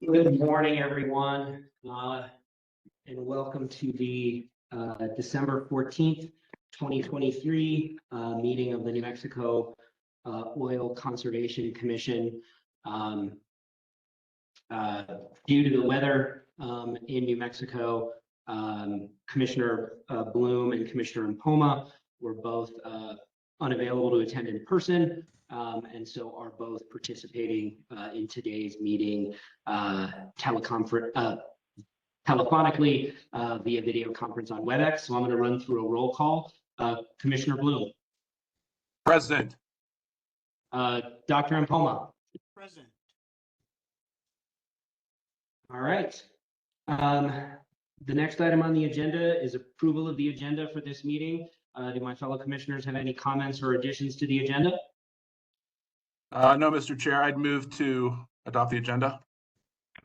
Good morning, everyone, and welcome to the December 14th, 2023 meeting of the New Mexico Oil Conservation Commission. Due to the weather in New Mexico, Commissioner Bloom and Commissioner Mpoma were both unavailable to attend in person, and so are both participating in today's meeting telephonically via video conference on WebEx. So I'm going to run through a roll call. Commissioner Bloom. Present. Dr. Mpoma. Present. All right. The next item on the agenda is approval of the agenda for this meeting. Do my fellow commissioners have any comments or additions to the agenda? No, Mr. Chair, I'd move to adopt the agenda.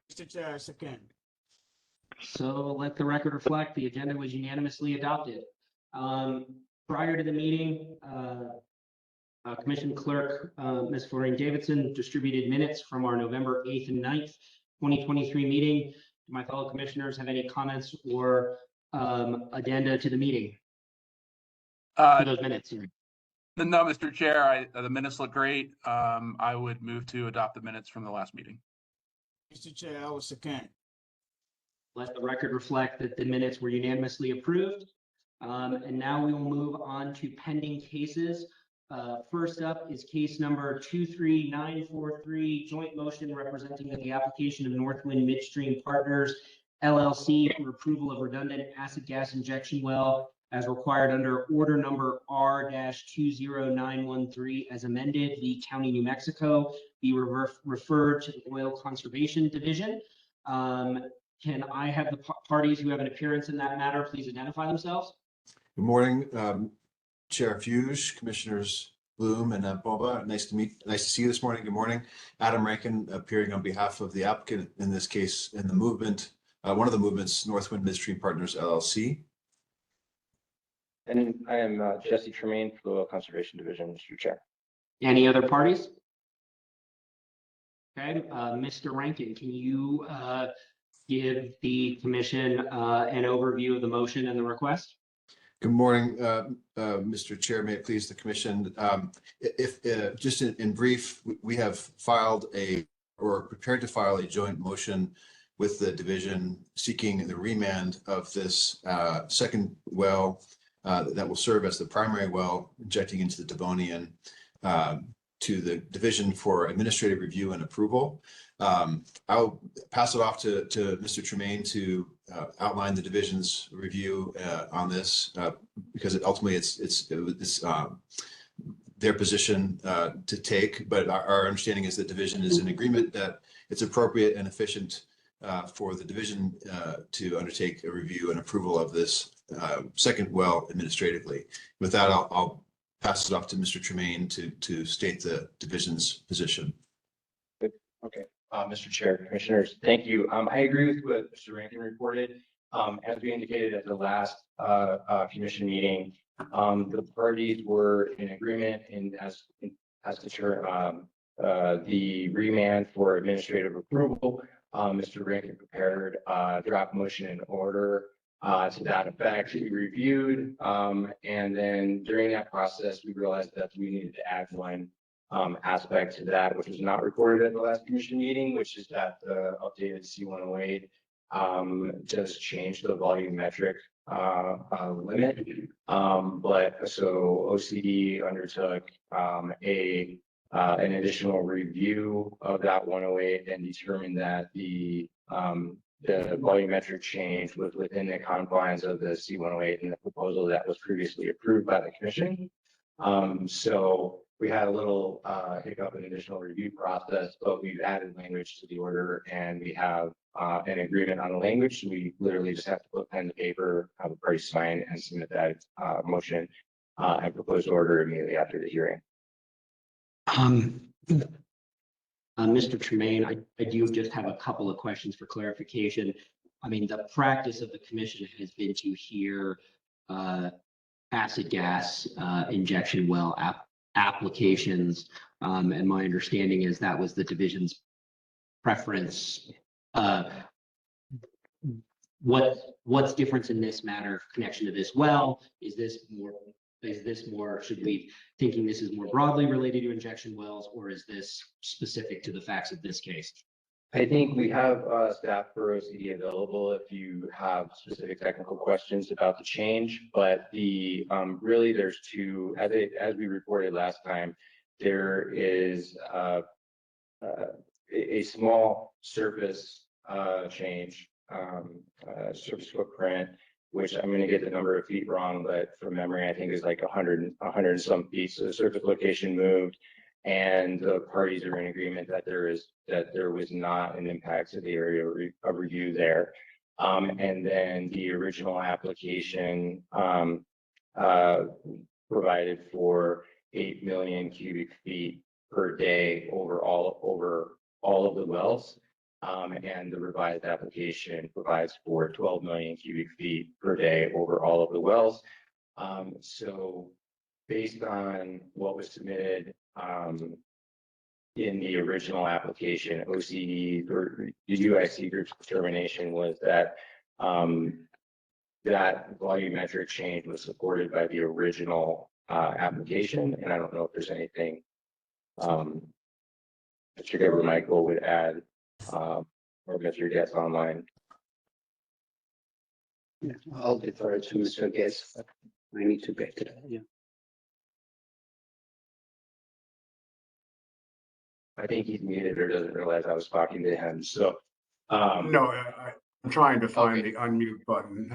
Mr. Chair, second. So let the record reflect the agenda was unanimously adopted. Prior to the meeting, Commission Clerk Ms. Florine Davidson distributed minutes from our November 8th and 9th, 2023 meeting. Do my fellow commissioners have any comments or addenda to the meeting? To those minutes. No, Mr. Chair, the minutes look great. I would move to adopt the minutes from the last meeting. Mr. Chair, I will second. Let the record reflect that the minutes were unanimously approved. And now we will move on to pending cases. First up is case number 23943, joint motion representing the application of Northwind Midstream Partners, LLC for approval of redundant acid gas injection well as required under order number R-20913 as amended, the County, New Mexico, be referred to the Oil Conservation Division. Can I have the parties who have an appearance in that matter please identify themselves? Good morning, Chair Fuge, Commissioners Bloom and Boba. Nice to see you this morning. Good morning. Adam Rankin appearing on behalf of the applicant in this case in the movement, one of the movements, Northwind Midstream Partners LLC. And I am Jesse Tremaine for the Oil Conservation Division, Mr. Chair. Any other parties? Okay, Mr. Rankin, can you give the commission an overview of the motion and the request? Good morning, Mr. Chair. May it please the commission. Just in brief, we have filed or prepared to file a joint motion with the division seeking the remand of this second well that will serve as the primary well injecting into the Devonian to the division for administrative review and approval. I'll pass it off to Mr. Tremaine to outline the division's review on this because ultimately it's their position to take, but our understanding is that division is in agreement that it's appropriate and efficient for the division to undertake a review and approval of this second well administratively. With that, I'll pass it off to Mr. Tremaine to state the division's position. Okay, Mr. Chair, Commissioners, thank you. I agree with what Mr. Rankin reported. As we indicated at the last commission meeting, the parties were in agreement as to the remand for administrative approval. Mr. Rankin prepared a draft motion in order to that effect. We reviewed, and then during that process, we realized that we needed to add one aspect to that, which was not recorded at the last commission meeting, which is that the updated C-108 does change the volumetric limit. But so OCD undertook an additional review of that 108 and determined that the volumetric change was within the confines of the C-108 and the proposal that was previously approved by the commission. So we had a little hiccup in additional review process, but we've added language to the order and we have an agreement on the language. So we literally just have to put pen to paper, have a party sign and submit that motion and proposed order immediately after the hearing. Mr. Tremaine, I do just have a couple of questions for clarification. I mean, the practice of the commission has been to hear acid gas injection well applications, and my understanding is that was the division's preference uh, what's difference in this matter connection to this well? Is this more, should we thinking this is more broadly related to injection wells, or is this specific to the facts of this case? I think we have staff for OCD available if you have specific technical questions about the change, but the really there's two, as we reported last time, there is a small surface change, surface footprint, which I'm going to get the number of feet wrong, but from memory, I think is like 100 and some feet. So the surface location moved, and the parties are in agreement that there was not an impact to the area of review there. And then the original application provided for 8 million cubic feet per day over all of the wells. And the revised application provides for 12 million cubic feet per day over all of the wells. So based on what was submitted in the original application, OCD or the UIC group's determination was that that volumetric change was supported by the original application. And I don't know if there's anything Mr. Governor Michael would add or Mr. Guest online. Yeah, I'll defer to Mr. Guest. I need to get to that. Yeah. I think he's muted or doesn't realize I was talking to him. So, No, I'm trying to find Okay. the unmute button.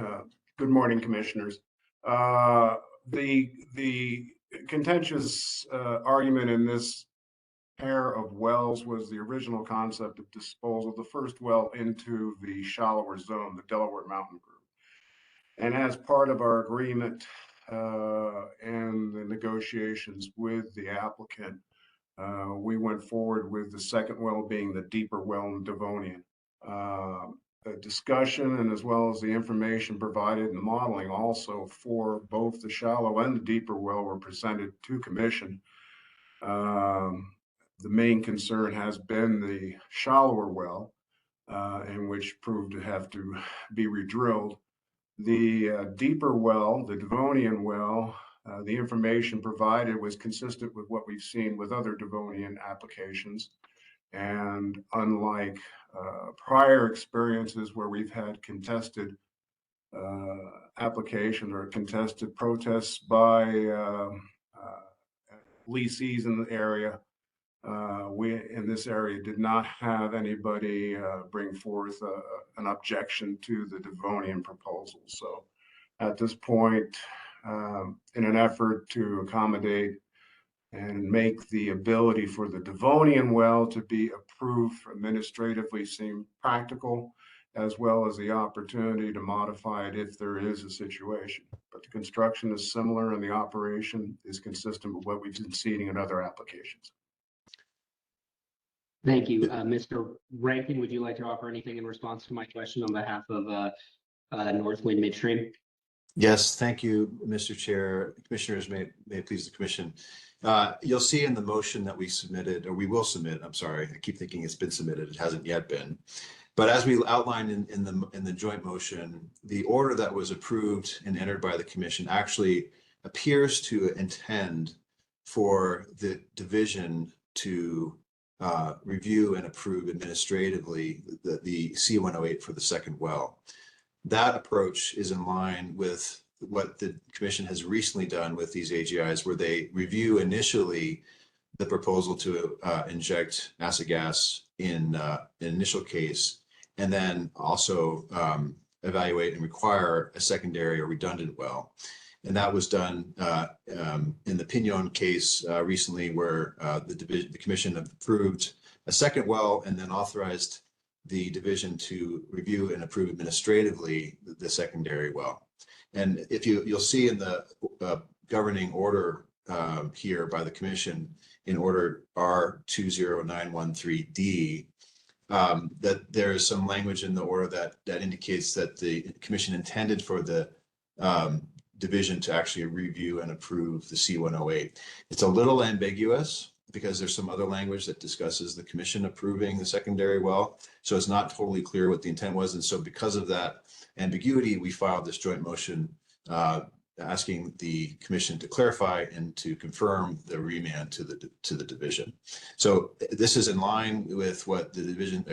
Good morning, commissioners. The contentious argument in this pair of wells was the original concept of disposal, the first well into the shallower zone, the Delaware Mountain Group. And as part of our agreement and the negotiations with the applicant, we went forward with the second well being the deeper well in Devonian. The discussion and as well as the information provided in the modeling also for both the shallow and the deeper well were presented to commission. The main concern has been the shallower well, and which proved to have to be redrilled. The deeper well, the Devonian well, the information provided was consistent with what we've seen with other Devonian applications. And unlike prior experiences where we've had contested applications or contested protests by leasees in the area, we in this area did not have anybody bring forth an objection to the Devonian proposal. So at this point, in an effort to accommodate and make the ability for the Devonian well to be approved administratively seem practical, as well as the opportunity to modify it if there is a situation. But the construction is similar and the operation is consistent with what we've been seeing in other applications. Thank you. Mr. Rankin, would you like to offer anything in response to my question on behalf of Northwind Midstream? Yes, thank you, Mr. Chair. Commissioners, may it please the commission. You'll see in the motion that we submitted, or we will submit, I'm sorry, I keep thinking it's been submitted, it hasn't yet been. But as we outlined in the joint motion, the order that was approved and entered by the commission actually appears to intend for the division to review and approve administratively the C-108 for the second well. That approach is in line with what the commission has recently done with these AGIs, where they review initially the proposal to inject acid gas in an initial case, and then also evaluate and require a secondary or redundant well. And that was done in the Pinon case recently, where the commission approved a second well and then authorized the division to review and approve administratively the secondary well. And if you'll see in the governing order here by the commission in order R20913D, that there is some language in the order that indicates that the commission intended for the division to actually review and approve the C-108. It's a little ambiguous, because there's some other language that discusses the commission approving the secondary well. So it's not totally clear what the intent was. And so because of that ambiguity, we filed this joint motion asking the commission to clarify and to confirm the remand to the division. So this is in line with what the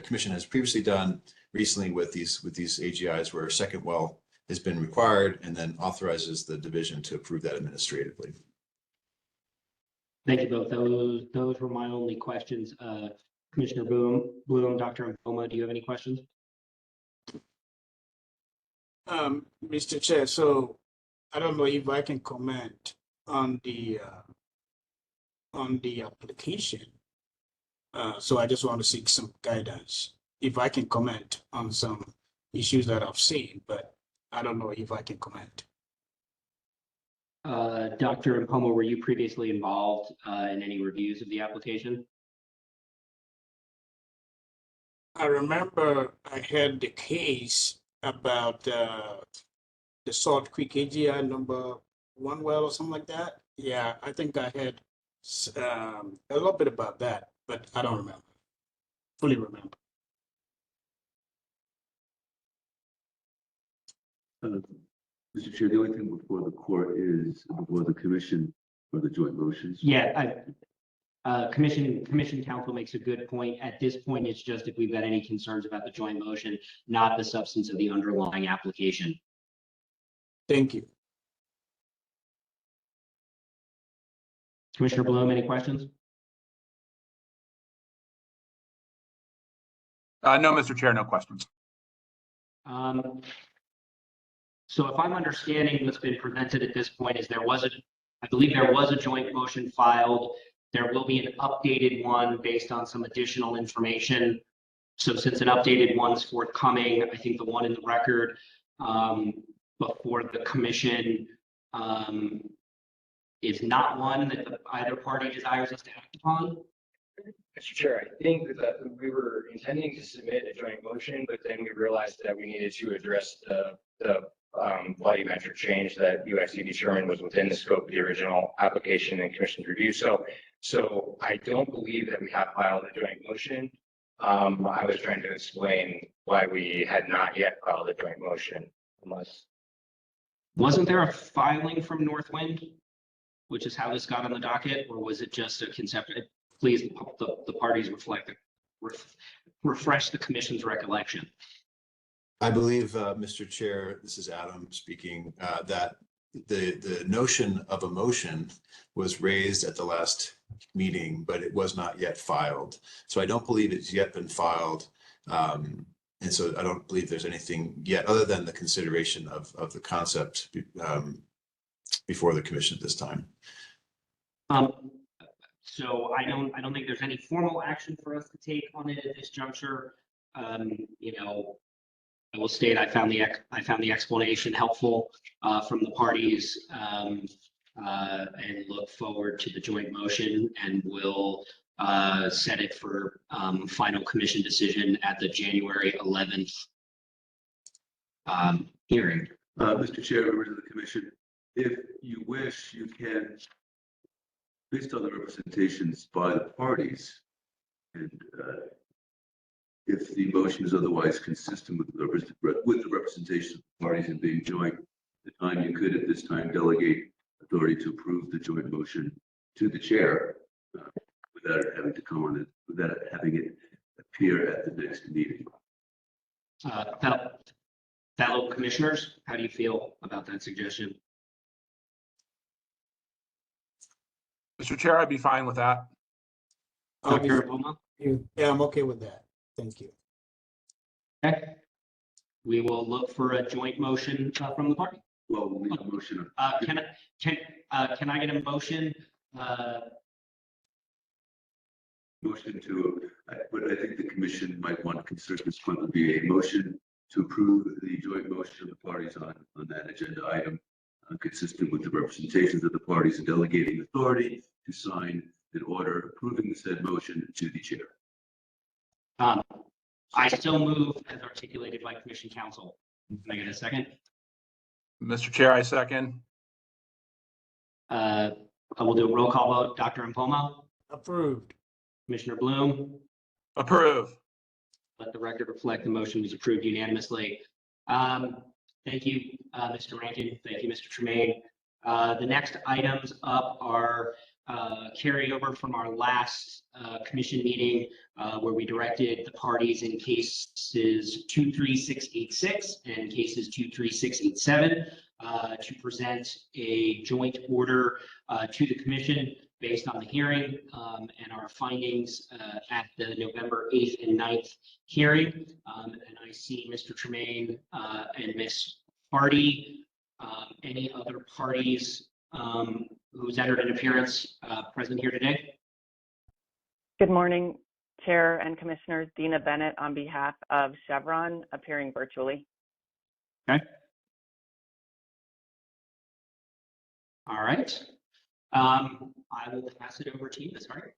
commission has previously done recently with these AGIs, where a second well has been required and then authorizes the division to approve that administratively. Thank you both. Those were my only questions. Commissioner Bloom, Dr. Mpoma, do you have any questions? Mr. Chair, so I don't know if I can comment on the application. So I just want to seek some guidance. If I can comment on some issues that I've seen, but I don't know if I can comment. Dr. Mpoma, were you previously involved in any reviews of the application? I remember I had the case about the Salt Creek AGI number 1 well or something like that. Yeah, I think I had a little bit about that, but I don't fully remember. Mr. Chair, the only thing before the court is before the commission for the joint motions. Yeah, Commission counsel makes a good point. At this point, it's just if we've got any concerns about the joint motion, not the substance of the underlying application. Thank you. Commissioner Bloom, any questions? No, Mr. Chair, no questions. So if I'm understanding what's been presented at this point is I believe there was a joint motion filed. There will be an updated one based on some additional information. So since an updated one's forthcoming, I think the one in the record before the commission is not one that either party desires us to act upon. Mr. Chair, I think that we were intending to submit a joint motion, but then we realized that we needed to address the volumetric change that USC determined was within the scope of the original application and commission's review. So I don't believe that we have filed a joint motion. I was trying to explain why we had not yet filed a joint motion, unless. Wasn't there a filing from Northwind, which is how this got on the docket, or was it just a concept? Please, the parties refresh the commission's recollection. I believe, Mr. Chair, this is Adam speaking, that the notion of a motion was raised at the last meeting, but it was not yet filed. So I don't believe it's yet been filed. And so I don't believe there's anything yet other than the consideration of the concept before the commission at this time. So I don't think there's any formal action for us to take on it at this juncture. I will state I found the explanation helpful from the parties and look forward to the joint motion, and will set it for final commission decision at the January 11th hearing. Mr. Chair, members of the commission, if you wish, you can, based on the representations by the parties, and if the motion is otherwise consistent with the representation of the parties and being joint, the time you could at this time delegate authority to approve the joint motion to the chair without it having to come on it, without having it appear at the next meeting. Fellow commissioners, how do you feel about that suggestion? Mr. Chair, I'd be fine with that. Dr. Mpoma? Yeah, I'm okay with that. Thank you. Okay. We will look for a joint motion from the party. Well, we'll need a motion. Can I get a motion? Motion to, but I think the commission might want to consider this one would be a motion to approve the joint motion of the parties on that agenda item, consistent with the representations of the parties and delegating authority to sign an order approving the said motion to the chair. I still move as articulated by Commission Counsel. Can I get a second? Mr. Chair, I second. I will do a roll call vote. Dr. Mpoma? Approved. Commissioner Bloom. Approve. Let the record reflect the motion was approved unanimously. Thank you, Mr. Rankin. Thank you, Mr. Tremaine. The next items up are carryover from our last commission meeting where we directed the parties in cases 23686 and cases 23687 to present a joint order to the commission based on the hearing and our findings at the November 8th and 9th hearing. And I see Mr. Tremaine and Ms. Hardy. Any other parties who's entered an appearance present here today? Good morning, Chair and Commissioners. Dina Bennett on behalf of Chevron, appearing virtually. Okay. All right. I will pass it over to you, Ms. Hardy.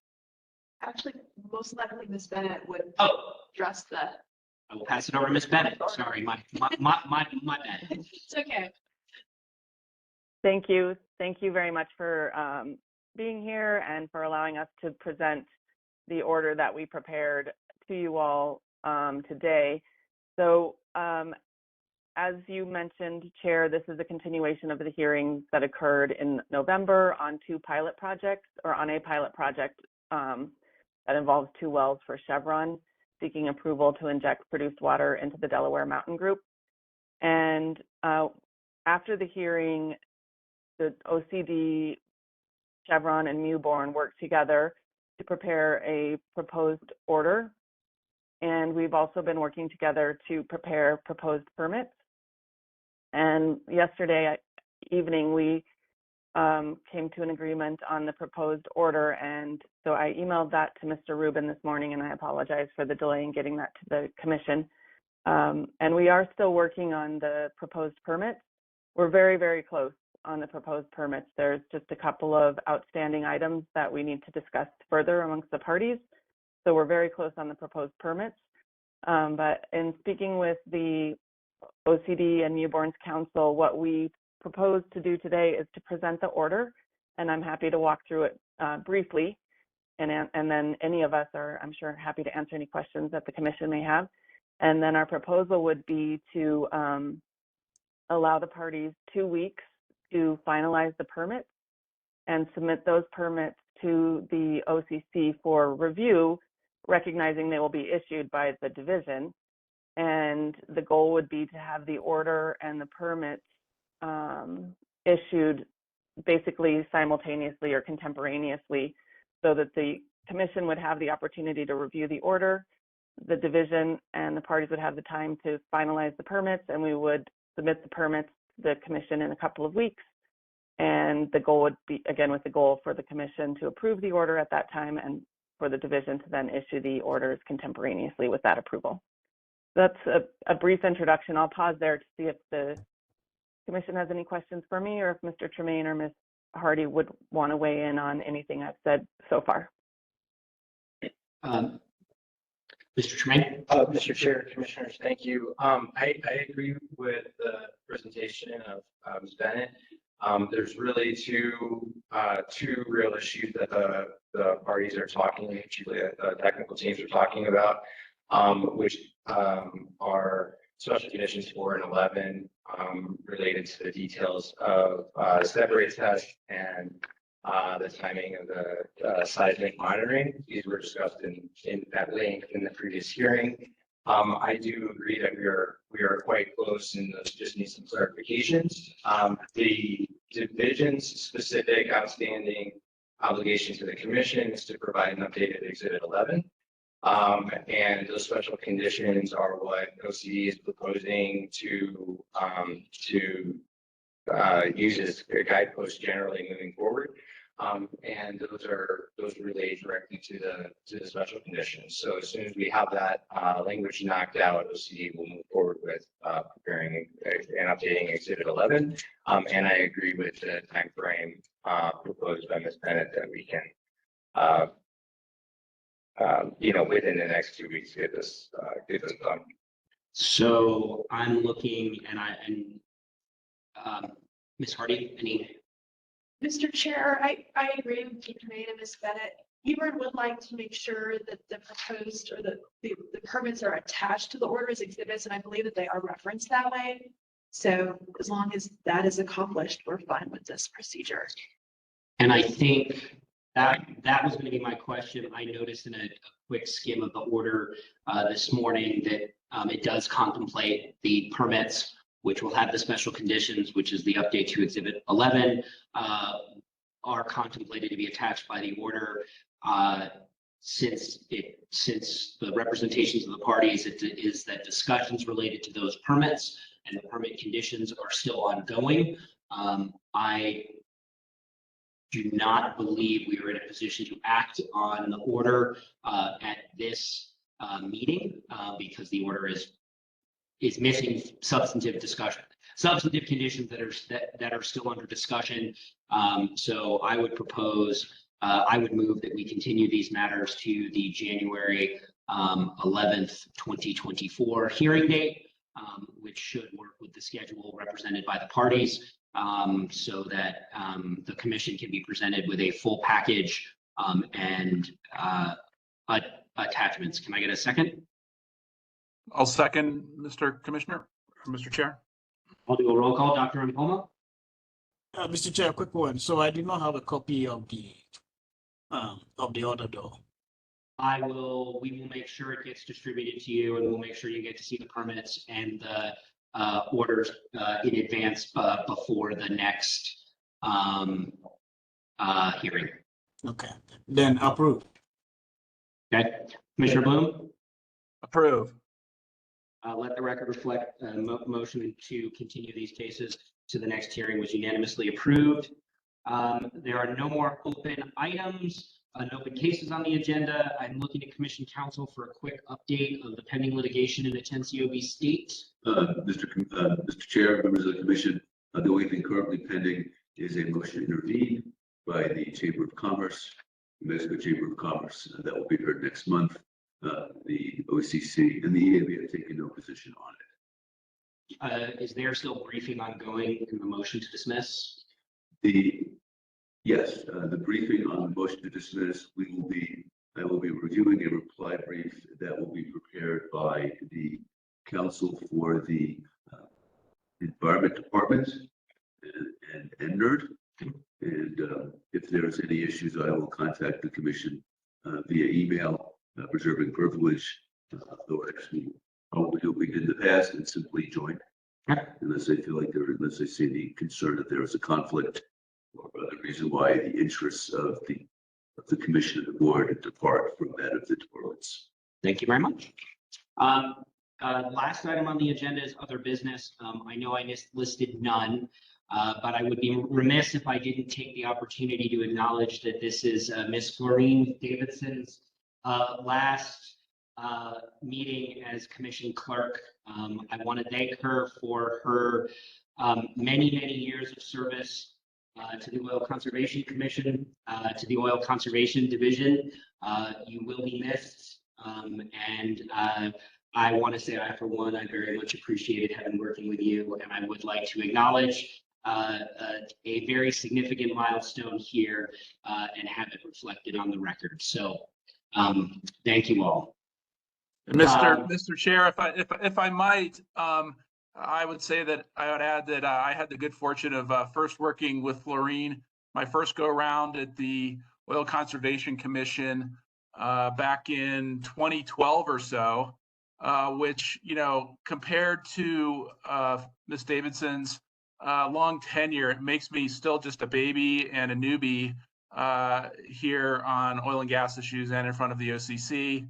Actually, most likely Ms. Bennett would Oh, address the, I will pass it over to Ms. Bennett. Sorry, my bad. it's okay. Thank you. Thank you very much for being here and for allowing us to present the order that we prepared to you all today. So as you mentioned, Chair, this is a continuation of the hearings that occurred in November on two pilot projects, or on a pilot project that involves 2 wells for Chevron, seeking approval to inject produced water into the Delaware Mountain Group. And after the hearing, the OCD, Chevron, and Mewbourne worked together to prepare a proposed order. And we've also been working together to prepare proposed permits. And yesterday evening, we came to an agreement on the proposed order. And so I emailed that to Mr. Rubin this morning, and I apologize for the delay in getting that to the commission. And we are still working on the proposed permits. We're very, very close on the proposed permits. There's just a couple of outstanding items that we need to discuss further amongst the parties. So we're very close on the proposed permits. But in speaking with the OCD and Mewbourne's counsel, what we propose to do today is to present the order, and I'm happy to walk through it briefly. And then any of us are, I'm sure, happy to answer any questions that the commission may have. And then our proposal would be to allow the parties 2 weeks to finalize the permits and submit those permits to the OCC for review, recognizing they will be issued by the division. And the goal would be to have the order and the permits issued basically simultaneously or contemporaneously, so that the commission would have the opportunity to review the order, the division and the parties would have the time to finalize the permits, and we would submit the permits to the commission in a couple of weeks. And the goal would be, again, with the goal for the commission to approve the order at that time and for the division to then issue the orders contemporaneously with that approval. That's a brief introduction. I'll pause there to see if the commission has any questions for me, or if Mr. Tremaine or Ms. Hardy would want to weigh in on anything I've said so far. Mr. Tremaine? Mr. Chair, Commissioners, thank you. I agree with the presentation of Ms. Bennett. There's really two real issues that the parties are talking, particularly the technical teams are talking about, which are special conditions 4 and 11 related to the details of separate test and the timing of the seismic monitoring. These were discussed in at length in the previous hearing. I do agree that we are quite close, and those just need some clarifications. The division's specific outstanding obligation to the commission is to provide an updated Exhibit 11. And those special conditions are what OCD is proposing to use as a guidepost generally moving forward. And those relate directly to the special conditions. So as soon as we have that language knocked out, OCD will move forward with preparing and updating Exhibit 11. And I agree with the time frame proposed by Ms. Bennett that we can within the next 2 weeks, get this done. So I'm looking, and Ms. Hardy, any? Mr. Chair, I agree with Mr. Tremaine and Ms. Bennett. Hebron would like to make sure that the proposed or the permits are attached to the order as exhibits, and I believe that they are referenced that way. So as long as that is accomplished, we're fine with this procedure. And I think that was going to be my question. I noticed in a quick skim of the order this morning that it does contemplate the permits, which will have the special conditions, which is the update to Exhibit 11, are contemplated to be attached by the order. Since the representations of the parties, it is that discussions related to those permits and the permit conditions are still ongoing. I do not believe we are in a position to act on the order at this meeting because the order is missing substantive discussion, substantive conditions that are still under discussion. So I would propose, I would move that we continue these matters to the January 11th, 2024 hearing date, which should work with the schedule represented by the parties. So that the commission can be presented with a full package and attachments. Can I get a second? I'll second, Mr. Commissioner, or Mr. Chair. I'll do a roll call. Dr. Mpoma? Mr. Chair, quick one. So I do not have a copy of the order though. We will make sure it gets distributed to you, and we'll make sure you get to see the permits and the orders in advance before the next hearing. Okay, then approve. Okay, Commissioner Bloom? Approve. Let the record reflect motion to continue these cases to the next hearing was unanimously approved. There are no more open items. No open cases on the agenda. I'm looking at Commission Counsel for a quick update of the pending litigation in the 10 COB state. Mr. Chair, members of the commission, the only thing currently pending is a motion to intervene by the Chamber of Commerce, the Mexico Chamber of Commerce. That will be heard next month. The OCC and the EAB have taken no position on it. Is there still briefing ongoing in the motion to dismiss? Yes, the briefing on the motion to dismiss, I will be reviewing a reply brief that will be prepared by the counsel for the Environment Department and NERD. And if there's any issues, I will contact the commission via email, preserving privilege, though actually probably do what we did in the past and simply join. Unless I feel like unless I see the concern that there is a conflict or the reason why the interests of the commission and the board depart from that of the departments. Thank you very much. Last item on the agenda is other business. I know I listed none, but I would be remiss if I didn't take the opportunity to acknowledge that this is Ms. Florine Davidson's last meeting as commission clerk. I want to thank her for her many years of service to the Oil Conservation Commission, to the Oil Conservation Division. You will be missed. And I want to say, for one, I very much appreciated having working with you, and I would like to acknowledge a very significant milestone here and have it reflected on the record. So thank you all. Mr. Chair, if I might, I would say that I would add that I had the good fortune of first working with Florine, my first go around at the Oil Conservation Commission back in 2012 or so, which, you know, compared to Ms. Davidson's long tenure, it makes me still just a baby and a newbie here on oil and gas issues and in front of the OCC.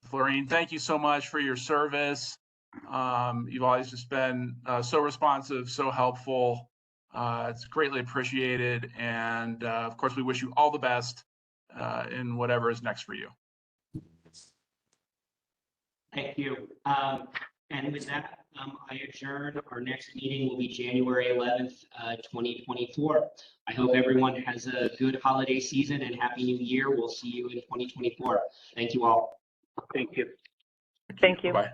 Florine, thank you so much for your service. You've always just been so responsive, so helpful. It's greatly appreciated. And of course, we wish you all the best in whatever is next for you. Thank you. And with that, I adjourn. Our next meeting will be January 11th, 2024. I hope everyone has a good holiday season and Happy New Year. We'll see you in 2024. Thank you all. Thank you. Thank you. Bye.